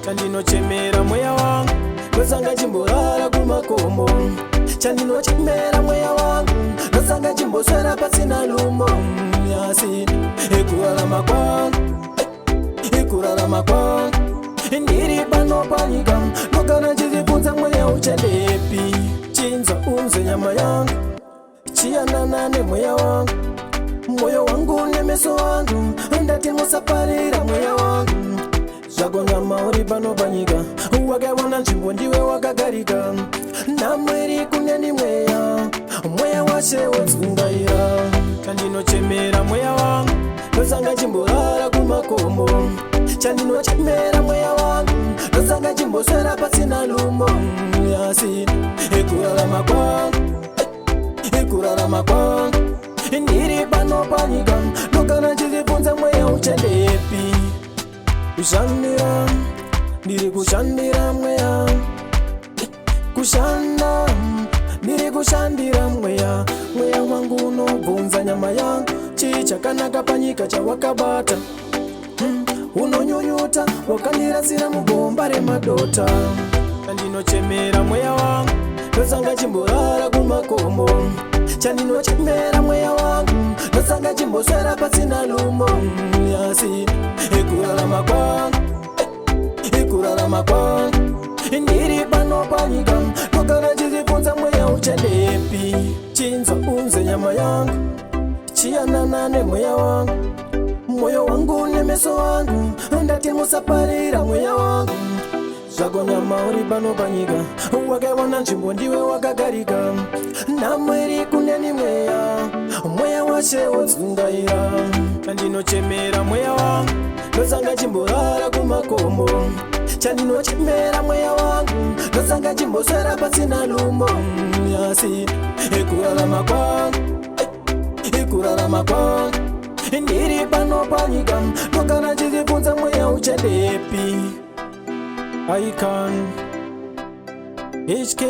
Chandinochemera mweya wangu ndosanga chimborara kumakomo. Chandinochemera mweya wangu ndosanga chimboswera pasina lumo. Asi ekurarama kwangu ndiri pano panyika ndogara ndichibvunza mweya uchendepi. Chinza unze nyama yangu chiyanana nemweya wangu, moyo wangu nemeso wangu ndati musaparira mweya wangu. Zvagonyama uri pano panyika wakaona nzvimbo ndiwe wakagarika. Namweri kuneni mweya washe wodzungaira. Chandinochemera mweya wangu ndosanga chimborara kumakomo. Chandinochemera mweya wangu ndosanga chimboswera pasina lumo. Asi ekurarama kwangu ndiri pano panyika ndogara ndichibvunza mweya uchendepi. Kushandira ndiri kushandira mweya, kushanda ndiri kushandira mweya. Mweya wangu unobvunza nyama yangu chii chakanaka panyika chawakabata. Unonyunyuta wakandirasira mugomba remadota. Chandinochemera mweya wangu ndosanga chimborara kumakomo. Chandinochemera mweya wangu ndosanga chimboswera pasina lumo. Asi ekurarama kwangu ndiri pano panyika ndogara ndichibvunza mweya uchendepi. Chinza unze nyama yangu chiyanana nemweya wangu, moyo wangu nemeso wangu ndati musaparira mweya wangu. Zvagonyama uri pano panyika wakaona nzvimbo ndiwe wakagarika. Namweri kuneni mweya washe wodzungaira. Chandinochemera mweya wangu ndosanga chimborara kumakomo. Chandinochemera mweya wangu ndosanga chimboswera pasina lumo. Asi ekurarama kwangu ndiri pano panyika ndogara ndichibvunza mweya uchendepi. I can HK